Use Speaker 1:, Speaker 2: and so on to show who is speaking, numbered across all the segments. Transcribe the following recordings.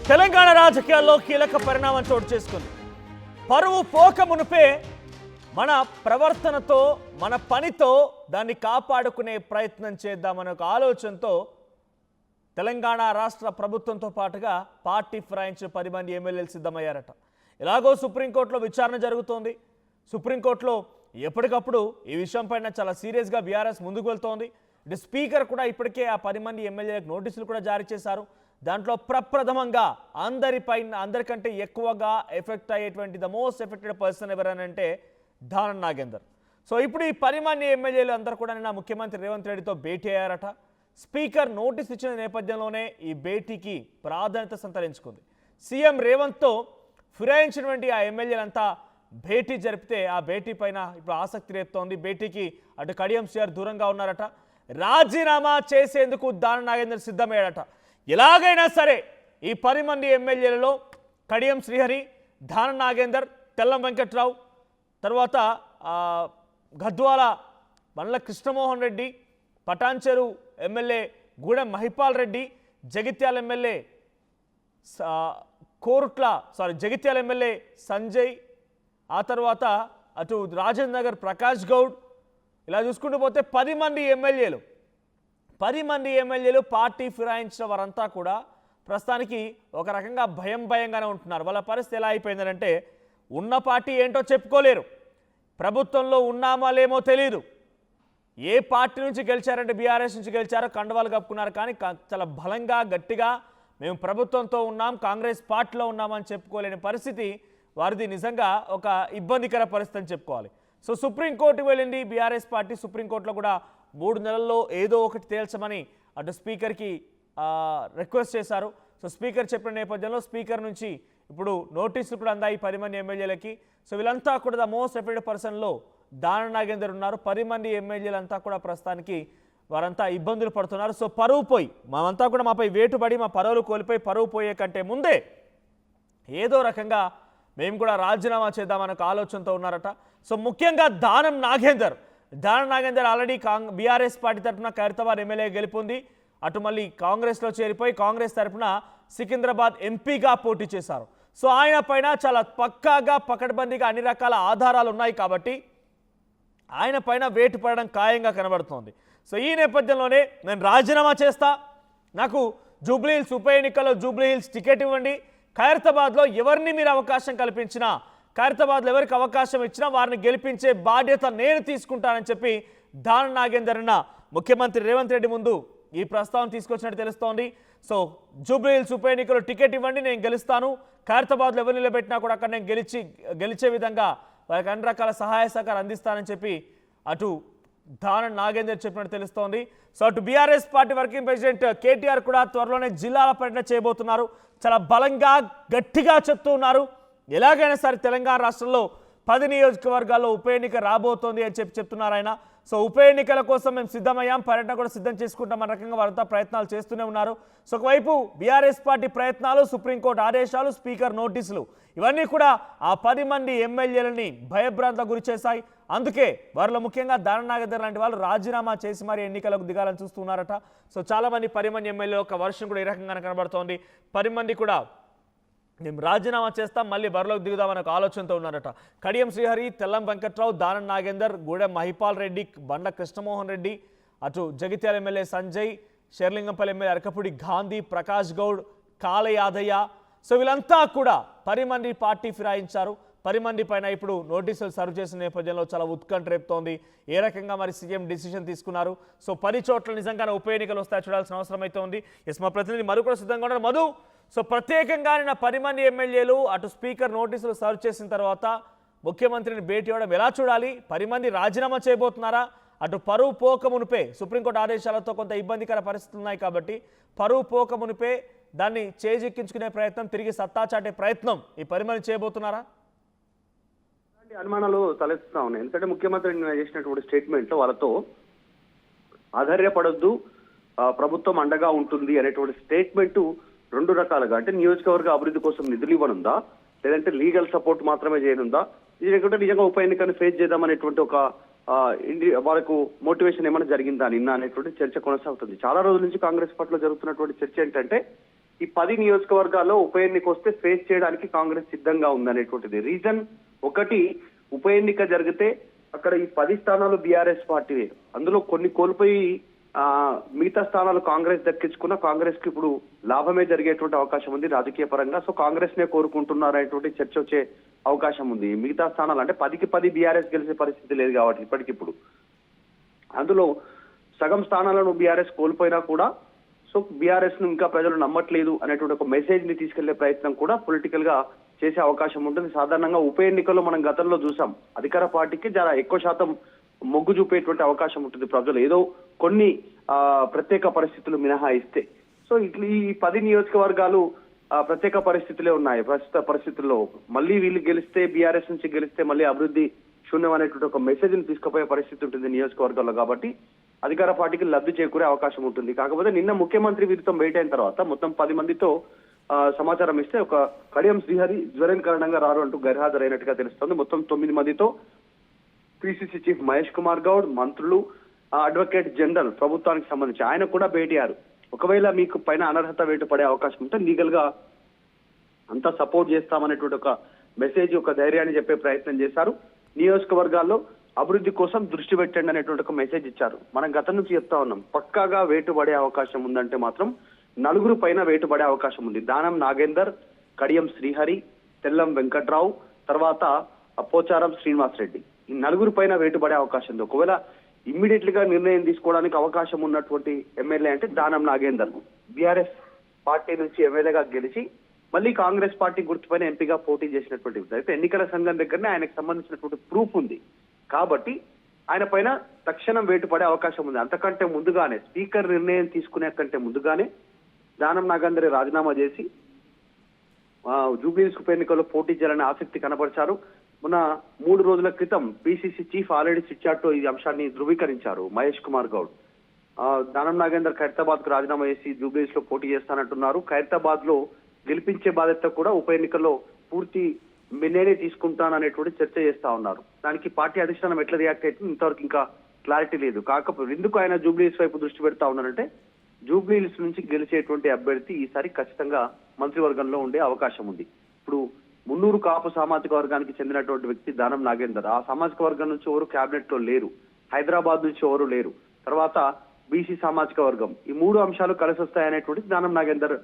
Speaker 1: తెలంగాణ రాజకీయాల్లో కీలక పరిణామం చోటు చేసుకుంది. పరువు పోక మునిపే మన ప్రవర్తనతో మన పనితో దాన్ని కాపాడుకునే ప్రయత్నం చేద్దామనే ఒక ఆలోచనతో తెలంగాణ రాష్ట్ర ప్రభుత్వంతో పాటుగా పార్టీ ఫిరాయించిన 10 మంది ఎమ్మెల్యేలు సిద్ధమయ్యారట. ఎలాగో సుప్రీంకోర్టులో విచారణ జరుగుతోంది. సుప్రీంకోర్టులో ఎప్పటికప్పుడు ఈ విషయంపైన చాలా సీరియస్గా బీఆర్ఎస్ ముందుకు వెళ్తోంది. ఇటు స్పీకర్ కూడా ఇప్పటికే ఆ 10 మంది ఎమ్మెల్యేలకు నోటీసులు కూడా జారీ చేశారు. దాంట్లో ప్రప్రథమంగా అందరికంటే ఎక్కువగా ఎఫెక్ట్ అయ్యేటువంటి the most affected person ఎవరనంటే Danam Nagender. So ఇప్పుడు ఈ 10 మంది ఎమ్మెల్యేలు అందరూ కూడా నిన్న ముఖ్యమంత్రి రేవంత్ రెడ్డితో భేటీ అయ్యారట. స్పీకర్ నోటీస్ ఇచ్చిన నేపథ్యంలోనే ఈ భేటీకి ప్రాధాన్యత సంతరించుకుంది. సీఎం రేవంత్తో ఫిరాయించినటువంటి ఆ ఎమ్మెల్యేలంతా భేటీ జరిపితే ఆ భేటీ పైన ఇప్పుడు ఆసక్తి రేపుతోంది. భేటీకి అటు కడియం శ్రీహరి దూరంగా ఉన్నారట. రాజీనామా చేసేందుకు దానం నాగేందర్ సిద్ధమయ్యాడట. ఎలాగైనా సరే ఈ 10 మంది ఎమ్మెల్యేలలో కడియం శ్రీహరి, దానం నాగేందర్, తెల్లం వెంకట్రావు, తర్వాత Gadwal Bandla Krishnamohan Reddy, Patancheru MLA Gudem Mahipal Reddy, Jagtial MLA Jagtial MLA Sanjay, ఆ తర్వాత అటు రాజేంద్ర నగర్ ప్రకాష్ గౌడ్, ఇలా చూసుకుంటూ పోతే 10 మంది ఎమ్మెల్యేలు పార్టీ ఫిరాయించిన వారంతా కూడా ప్రస్తుతానికి ఒక రకంగా భయంగానే ఉంటున్నారు. వాళ్ళ పరిస్థితి ఎలా అయిపోయిందంటే ఉన్న పార్టీ ఏంటో చెప్పుకోలేరు, ప్రభుత్వంలో ఉన్నామా లేమో తెలియదు. ఏ పార్టీ నుంచి గెలిచారంటే బీఆర్ఎస్ నుంచి గెలిచారో కండవాలు కప్పుకున్నారు, కానీ చాలా బలంగా గట్టిగా మేము ప్రభుత్వంతో ఉన్నాం, కాంగ్రెస్ పార్టీలో ఉన్నామని చెప్పుకోలేని పరిస్థితి వారిది. నిజంగా ఒక ఇబ్బందికర పరిస్థితి అని చెప్పుకోవాలి. సో సుప్రీంకోర్టుకు వెళ్ళింది బీఆర్ఎస్ పార్టీ. సుప్రీంకోర్టులో కూడా 3 నెలల్లో ఏదో ఒకటి తేల్చమని అటు స్పీకర్కి రిక్వెస్ట్ చేశారు. సో స్పీకర్ చెప్పిన నేపథ్యంలో స్పీకర్ నుంచి ఇప్పుడు నోటీసులు కూడా అందాయి 10 మంది ఎమ్మెల్యేలకి. సో వీళ్ళంతా కూడా the most affected పర్సన్లో Danam Nagender ఉన్నారు. 10 మంది ఎమ్మెల్యేలంతా కూడా ప్రస్తుతానికి వారంతా ఇబ్బందులు పడుతున్నారు. సో పరువు పోయి మామంతా కూడా మాపై వేటుబడి మా పరువులు కోల్పోయి పరువు పోయే కంటే ముందే ఏదో రకంగా మేము కూడా రాజీనామా చేద్దామనే ఆలోచనతో ఉన్నారట. సో ముఖ్యంగా Danam Nagender already BRS party తరఫున ఖైరతాబాద్ ఎమ్మెల్యే గెలుపొంది అటు మళ్ళీ కాంగ్రెస్లో చేరిపోయి కాంగ్రెస్ తరఫున సికింద్రాబాద్ ఎంపీగా పోటీ చేశారు. సో ఆయన పైన చాలా పక్కాగా పకడ్బందీగా అన్ని రకాల ఆధారాలు ఉన్నాయి కాబట్టి ఆయన పైన వేటు పడడం ఖాయంగా కనబడుతోంది. సో ఈ నేపథ్యంలోనే నేను రాజీనామా చేస్తా, నాకు జూబ్లీహిల్స్ ఉప ఎన్నికల్లో జూబ్లీహిల్స్ టికెట్ ఇవ్వండి, ఖైరతాబాద్లో ఎవరిని మీరు అవకాశం కల్పించినా, ఖైరతాబాద్లో ఎవరికి అవకాశం ఇచ్చినా వారిని గెలిపించే బాధ్యత నేను తీసుకుంటానని చెప్పి దానం నాగేందర్ ముఖ్యమంత్రి రేవంత్ రెడ్డి ముందు ఈ ప్రస్తావన తీసుకొచ్చినట్టు తెలుస్తోంది. సో జూబ్లీహిల్స్ ఉప ఎన్నికల్లో టికెట్ ఇవ్వండి, నేను గెలుస్తాను, ఖైరతాబాద్లో ఎవరు నిలబెట్టినా కూడా అక్కడ నేను గెలిచే విధంగా వారికి అన్ని రకాల సహాయ సహకారం అందిస్తానని చెప్పి అటు దానం నాగేందర్ చెప్పినట్టు తెలుస్తోంది. సో అటు BRS party working president KTR కూడా త్వరలోనే జిల్లాల పర్యటన చేయబోతున్నారు. చాలా బలంగా గట్టిగా చెప్తూ ఉన్నారు, ఎలాగైనా సరే తెలంగాణ రాష్ట్రంలో 10 నియోజకవర్గాల్లో ఉప ఎన్నిక రాబోతోంది అని చెప్తున్నారు ఆయన. సో ఉప ఎన్నికల కోసం మేము సిద్ధమయ్యాం, పర్యటన కూడా సిద్ధం చేసుకుంటాం అన్న రకంగా వారంతా ప్రయత్నాలు చేస్తూనే ఉన్నారు. సో ఒకవైపు బీఆర్ఎస్ పార్టీ ప్రయత్నాలు, సుప్రీంకోర్టు ఆదేశాలు, స్పీకర్ నోటీసులు ఇవన్నీ కూడా ఆ 10 మంది ఎమ్మెల్యేలని భయభ్రాంతకు గురి చేశాయి. అందుకే వారిలో ముఖ్యంగా దానం నాగేందర్ లాంటి వాళ్ళు రాజీనామా చేసి మరి ఎన్నికలకు దిగాలని చూస్తున్నారట. సో చాలామంది 10 మంది ఎమ్మెల్యేలు ఒక వర్షం కూడా ఈ రకంగానే కనబడుతోంది. 10 మంది కూడా మేము రాజీనామా చేస్తాం, మళ్ళీ బరిలోకి దిగుదామని ఒక ఆలోచనతో ఉన్నారట. కడియం శ్రీహరి, తెల్లం వెంకట్రావు, దానం నాగేందర్, గూడెం మహిపాల్ రెడ్డి, బండ్ల కృష్ణమోహన్ రెడ్డి, అటు జగిత్యాల ఎమ్మెల్యే సంజయ్, షేర్లింగంపల్లి ఎమ్మెల్యే అరకపూడి గాంధీ, ప్రకాష్ గౌడ్, కాల యాదయ్య. సో వీళ్ళంతా కూడా 10 మంది పార్టీ ఫిరాయించారు. 10 మంది పైన ఇప్పుడు నోటీసులు సర్వ్ చేసిన నేపథ్యంలో చాలా ఉత్కంఠ రేపుతోంది. ఏ రకంగా మరి సీఎం డిసిషన్ తీసుకున్నారు, సో 10 చోట్ల నిజంగానే ఉప ఎన్నికలు వస్తాయి చూడాల్సిన అవసరం అయితే ఉంది. ఎస్, మా ప్రతినిధి మధు కూడా సిద్ధంగా ఉన్నారు. మధు, సో ప్రత్యేకంగా నిన్న 10 మంది ఎమ్మెల్యేలు అటు స్పీకర్ నోటీసులు సర్వ్ చేసిన తర్వాత ముఖ్యమంత్రిని భేటీ అవ్వడం ఎలా చూడాలి? 10 మంది రాజీనామా చేయబోతున్నారా? అటు పరువు పోక మునిపే సుప్రీంకోర్టు ఆదేశాలతో కొంత ఇబ్బందికర పరిస్థితులు ఉన్నాయి కాబట్టి పరువు పోక మునిపే దాన్ని చేజిక్కించుకునే ప్రయత్నం, తిరిగి సత్తా చాటే ప్రయత్నం ఈ 10 మంది చేయబోతున్నారా?
Speaker 2: అనుమానాలు తలెత్తుతా ఉన్నాయి. ఎందుకంటే ముఖ్యమంత్రి నిన్న చేసినటువంటి స్టేట్మెంట్ లో వాళ్ళతో ఆధార్యపడొద్దు, ప్రభుత్వం అండగా ఉంటుంది అనేటువంటి స్టేట్మెంట్ 2 రకాలుగా, అంటే నియోజకవర్గ అభివృద్ధి కోసం నిధులు ఇవ్వనుందా, లేదంటే లీగల్ సపోర్ట్ మాత్రమే చేయనుందా, ఇది లేకుంటే నిజంగా ఉప ఎన్నికను ఫేస్ చేద్దామనేటువంటి ఒక వాళ్ళకు మోటివేషన్ ఏమైనా జరిగిందా నిన్న అనేటువంటి చర్చ కొనసాగుతుంది. చాలా రోజుల నుంచి కాంగ్రెస్ పార్టీలో జరుగుతున్నటువంటి చర్చ ఏంటంటే ఈ 10 నియోజకవర్గాల్లో ఉప ఎన్నిక వస్తే ఫేస్ చేయడానికి కాంగ్రెస్ సిద్ధంగా ఉందనేటువంటిది రీజన్. ఒకటి, ఉప ఎన్నిక జరిగితే అక్కడ ఈ 10 స్థానాలు బీఆర్ఎస్ పార్టీ, అందులో కొన్ని కోల్పోయి మిగతా స్థానాలు కాంగ్రెస్ దక్కించుకున్న కాంగ్రెస్ కి ఇప్పుడు లాభమే జరిగేటువంటి అవకాశం ఉంది రాజకీయ పరంగా. సో కాంగ్రెస్ నే కోరుకుంటున్నారు అనేటువంటి చర్చ వచ్చే అవకాశం ఉంది. మిగతా స్థానాలు అంటే 10కి 10 బీఆర్ఎస్ గెలిచే పరిస్థితి లేదు కాబట్టి ఇప్పటికిప్పుడు అందులో సగం స్థానాలను బీఆర్ఎస్ కోల్పోయినా కూడా సో బీఆర్ఎస్ ను ఇంకా ప్రజలు నమ్మట్లేదు అనేటువంటి ఒక మెసేజ్ ని తీసుకెళ్లే ప్రయత్నం కూడా పొలిటికల్ గా చేసే అవకాశం ఉంటుంది. సాధారణంగా ఉప ఎన్నికల్లో మనం గతంలో చూసాం, అధికార పార్టీకి చాలా ఎక్కువ శాతం మొగ్గు చూపేటువంటి అవకాశం ఉంటుంది ప్రజలు, ఏదో కొన్ని ప్రత్యేక పరిస్థితులు మినహాయిస్తే. సో ఇట్లా ఈ 10 నియోజకవర్గాలు ప్రత్యేక పరిస్థితులే ఉన్నాయి. ప్రస్తుత పరిస్థితుల్లో మళ్ళీ వీళ్ళు గెలిస్తే, బీఆర్ఎస్ నుంచి గెలిస్తే మళ్ళీ అభివృద్ధి శూన్యం అనేటువంటి ఒక మెసేజ్ ని తీసుకుపోయే పరిస్థితి ఉంటుంది నియోజకవర్గాల్లో. కాబట్టి అధికార పార్టీకి లబ్ధి చేకూరే అవకాశం ఉంటుంది. కాకపోతే నిన్న ముఖ్యమంత్రి వీరితో భేటీ అయిన తర్వాత మొత్తం 10 మందితో సమాచారం ఇస్తే ఒక కడియం శ్రీహరి జ్వరం కారణంగా రారు అంటూ గైర్హాజరైనట్టుగా తెలుస్తోంది. మొత్తం 9 మందితో పిసిసి చీఫ్ మహేష్ కుమార్ గౌడ్, మంత్రులు, అడ్వకేట్ జనరల్ ప్రభుత్వానికి సంబంధించి ఆయన కూడా భేటీ అయ్యారు. ఒకవేళ మీకు పైన అనర్హత వేటు పడే అవకాశం ఉంటే లీగల్ గా అంతా సపోర్ట్ చేస్తామనేటువంటి ఒక మెసేజ్, ఒక ధైర్యాన్ని చెప్పే ప్రయత్నం చేశారు. నియోజకవర్గాల్లో అభివృద్ధి కోసం దృష్టి పెట్టండి అనేటువంటి ఒక మెసేజ్ ఇచ్చారు. మనం గతం నుంచి చెప్తా ఉన్నాం, పక్కాగా వేటు పడే అవకాశం ఉందంటే మాత్రం 4 పైన వేటు పడే అవకాశం ఉంది. దానం నాగేందర్, కడియం శ్రీహరి, తెల్లం వెంకట్రావు, తర్వాత పోచారం శ్రీనివాస్ రెడ్డి, ఈ 4 పైన వేటు పడే అవకాశం ఉంది. ఒకవేళ ఇమ్మీడియట్ గా నిర్ణయం తీసుకోవడానికి అవకాశం ఉన్నటువంటి ఎమ్మెల్యే అంటే దానం నాగేందర్, బీఆర్ఎస్ పార్టీ నుంచి ఎమ్మెల్యేగా గెలిచి మళ్ళీ కాంగ్రెస్ పార్టీ గుర్తుపైన ఎంపీగా పోటీ చేసినటువంటి అయితే ఎన్నికల సంఘం దగ్గరనే ఆయనకు సంబంధించినటువంటి ప్రూఫ్ ఉంది. కాబట్టి ఆయన పైన తక్షణం వేటు పడే అవకాశం ఉంది. అంతకంటే ముందుగానే స్పీకర్ నిర్ణయం తీసుకునే కంటే ముందుగానే దానం నాగేందర్ రాజీనామా చేసి జూబ్లీహిల్స్ ఉప ఎన్నికల్లో పోటీ చేయాలని ఆసక్తి కనబరిచారు. మొన్న 3 రోజుల క్రితం పిసిసి చీఫ్ ఆల్రెడీ చిట్చాట్ ఈ అంశాన్ని ధృవీకరించారు మహేష్ కుమార్ గౌడ్. దానం నాగేందర్ ఖైరతాబాద్ కు రాజీనామా చేసి జూబ్లీహిల్స్ లో పోటీ చేస్తానంటున్నారు. ఖైరతాబాద్ లో గెలిపించే బాధ్యత కూడా ఉప ఎన్నికల్లో పూర్తి నేనే తీసుకుంటాననేటువంటి చర్చ చేస్తా ఉన్నారు. దానికి పార్టీ అధిష్టానం ఎట్లా రియాక్ట్ అవుతుంది ఇంతవరకు ఇంకా క్లారిటీ లేదు. కాకపోతే ఎందుకు ఆయన జూబ్లీహిల్స్ వైపు దృష్టి పెడతా ఉన్నారంటే జూబ్లీహిల్స్ నుంచి గెలిచేటువంటి అభ్యర్థి ఈసారి ఖచ్చితంగా మంత్రివర్గంలో ఉండే అవకాశం ఉంది. ఇప్పుడు మున్నూరు కాపు సామాజిక వర్గానికి చెందినటువంటి వ్యక్తి దానం నాగేందర్, ఆ సామాజిక వర్గం నుంచి ఎవరు క్యాబినెట్ లో లేరు, హైదరాబాద్ నుంచి ఎవరు లేరు, తర్వాత బీసీ సామాజిక వర్గం, ఈ 3 అంశాలు కలిసి వస్తాయనేటువంటి దానం నాగేందర్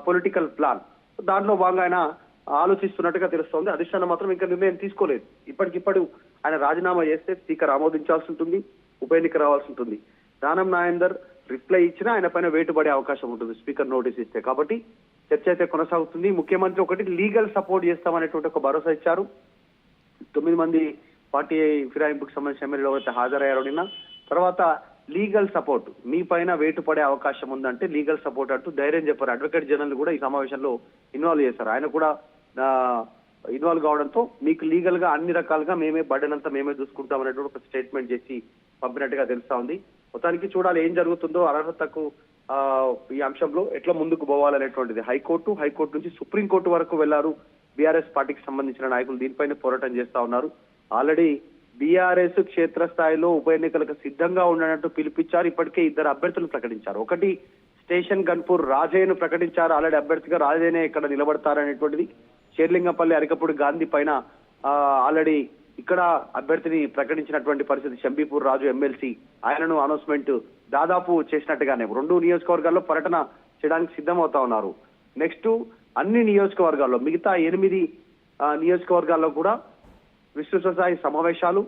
Speaker 2: పొలిటికల్ ప్లాన్. దాంట్లో భాగంగా ఆయన ఆలోచిస్తున్నట్టుగా తెలుస్తోంది. అధిష్టానం మాత్రం ఇంకా నిర్ణయం తీసుకోలేదు. ఇప్పటికిప్పుడు ఆయన రాజీనామా చేస్తే స్పీకర్ ఆమోదించాల్సి ఉంటుంది, ఉప ఎన్నిక రావాల్సి ఉంటుంది. దానం నాగేందర్ రిప్లై ఇచ్చినా ఆయన పైన వేటుపడే అవకాశం ఉంటుంది స్పీకర్ నోటీస్ ఇస్తే. కాబట్టి చర్చ అయితే కొనసాగుతుంది. ముఖ్యమంత్రి ఒకటి లీగల్ సపోర్ట్ చేస్తామనేటువంటి ఒక భరోసా ఇచ్చారు. 9 మంది పార్టీ ఫిరాయింపుకు సంబంధించిన ఎమ్మెల్యేలు ఎవరైతే హాజరయ్యారో నిన్న, తర్వాత లీగల్ సపోర్ట్ మీ పైన వేటు పడే అవకాశం ఉందంటే లీగల్ సపోర్ట్ అంటూ ధైర్యం చెప్పారు. అడ్వకేట్ జనరల్ కూడా ఈ సమావేశంలో ఇన్వాల్వ్ చేశారు. ఆయన కూడా ఇన్వాల్వ్ కావడంతో మీకు లీగల్ గా అన్ని రకాలుగా మేమే బడ్డనంతా మేమే చూసుకుంటాం అనేటువంటి ఒక స్టేట్మెంట్ చేసి పంపినట్టుగా తెలుస్తా ఉంది. మొత్తానికి చూడాలి ఏం జరుగుతుందో. అర్హతకు ఈ అంశంలో ఎట్లా ముందుకు పోవాలనేటువంటిది హైకోర్టు నుంచి సుప్రీంకోర్టు వరకు వెళ్లారు బీఆర్ఎస్ పార్టీకి సంబంధించిన నాయకులు. దీనిపైన పోరాటం చేస్తా ఉన్నారు. ఆల్రెడీ బీఆర్ఎస్ క్షేత్రస్థాయిలో ఉప ఎన్నికలకు సిద్ధంగా ఉండనట్టు పిలిపించారు. ఇప్పటికే 2 అభ్యర్థులు ప్రకటించారు. ఒకటి స్టేషన్ గన్పూర్ రాజయ్యను ప్రకటించారు. ఆల్రెడీ అభ్యర్థిగా రాజయ్యనే ఇక్కడ నిలబడతారనేటువంటిది. షేర్లింగంపల్లి అరికపూడి గాంధీ పైన ఆల్రెడీ ఇక్కడ అభ్యర్థిని ప్రకటించినటువంటి పరిస్థితి. షంబీపూర్ రాజు ఎమ్మెల్సీ, ఆయనను అనౌన్స్మెంట్ దాదాపు చేసినట్టుగానే 2 నియోజకవర్గాల్లో పర్యటన చేయడానికి సిద్ధమవుతా ఉన్నారు. నెక్స్ట్ అన్ని నియోజకవర్గాల్లో మిగతా 8 నియోజకవర్గాల్లో కూడా విస్తృత స్థాయి సమావేశాలు,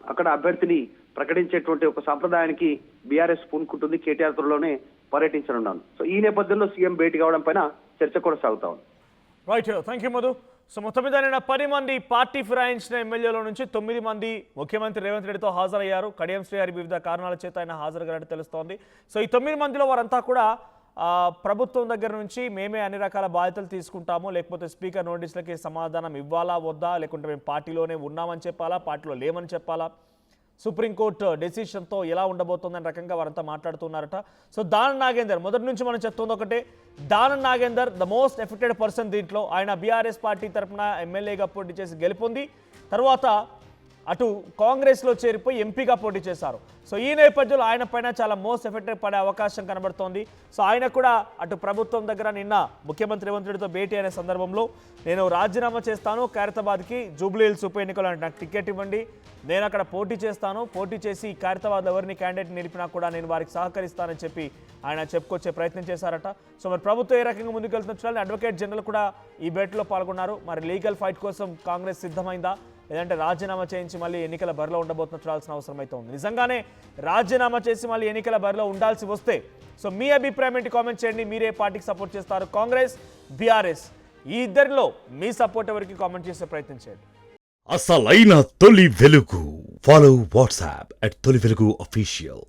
Speaker 2: అక్కడ అభ్యర్థిని ప్రకటించేటువంటి ఒక సంప్రదాయానికి బీఆర్ఎస్ పూనుకుంటుంది. కేటీఆర్ త్వరలోనే పర్యటించనున్నాను. సో ఈ నేపథ్యంలో సీఎం భేటీ కావడం పైన చర్చ కొనసాగుతా ఉంది.
Speaker 1: Right, thank you Madhu. So మొత్తం మీద నిన్న 10 మంది పార్టీ ఫిరాయించిన ఎమ్మెల్యేల నుంచి 9 మంది ముఖ్యమంత్రి రేవంత్ రెడ్డితో హాజరయ్యారు. కడియం శ్రీహరి వివిధ కారణాల చేత ఆయన హాజరుగానట్టు తెలుస్తోంది. సో ఈ 9 మందిలో వారంతా కూడా ప్రభుత్వం దగ్గర నుంచి మేమే అన్ని రకాల బాధ్యతలు తీసుకుంటాము, లేకపోతే స్పీకర్ నోటీసులకి సమాధానం ఇవ్వాలా వద్దా, లేకుంటే మేము పార్టీలోనే ఉన్నామని చెప్పాలా, పార్టీలో లేమని చెప్పాలా, సుప్రీంకోర్టు డెసిషన్తో ఎలా ఉండబోతుందని రకంగా వారంతా మాట్లాడుతున్నారట. సో దానం నాగేందర్ మొదటి నుంచి మనం చెప్తుంది ఒకటే, Danam Nagender the most affected person దీంట్లో. ఆయన బీఆర్ఎస్ పార్టీ తరఫున ఎమ్మెల్యేగా పోటీ చేసి గెలుపొంది తర్వాత అటు కాంగ్రెస్లో చేరిపోయి ఎంపీగా పోటీ చేశారు. సో ఈ నేపథ్యంలో ఆయన పైన చాలా మోస్ట్ ఎఫెక్టెడ్ పడే అవకాశం కనబడుతోంది. సో ఆయన కూడా అటు ప్రభుత్వం దగ్గర నిన్న ముఖ్యమంత్రి రేవంత్ రెడ్డితో భేటీ అయిన సందర్భంలో నేను రాజీనామా చేస్తాను, ఖైరతాబాద్కి జూబ్లీ హిల్స్ ఉప ఎన్నికలు అంటే నాకు టికెట్ ఇవ్వండి, నేను అక్కడ పోటీ చేస్తాను, పోటీ చేసి ఖైరతాబాద్ ఎవరిని క్యాండిడేట్ నిలిపినా కూడా నేను వారికి సహకరిస్తానని చెప్పి ఆయన చెప్పుకొచ్చే ప్రయత్నం చేశారట. సో మరి ప్రభుత్వం ఏ రకంగా ముందుకెళ్తున్న చూడాలి. అడ్వకేట్ జనరల్ కూడా ఈ భేటీలో పాల్గొన్నారు. మరి లీగల్ ఫైట్ కోసం కాంగ్రెస్ సిద్ధమైందా, లేదంటే రాజీనామా చేయించి మళ్ళీ ఎన్నికల బరిలో ఉండబోతున్న చూడాల్సిన అవసరం అయితే ఉంది. నిజంగానే రాజీనామా చేసి మళ్ళీ ఎన్నికల బరిలో ఉండాల్సి వస్తే సో మీ అభిప్రాయం ఏంటి కామెంట్ చేయండి. మీరే పార్టీకి సపోర్ట్ చేస్తారు, కాంగ్రెస్, బీఆర్ఎస్, ఈ ఇద్దరిలో మీ సపోర్ట్ ఎవరికి కామెంట్ చేసే ప్రయత్నం చేయండి.
Speaker 3: అసలైన తొలి వెలుగు. ఫాలో వాట్సాప్ @తొలి వెలుగు official.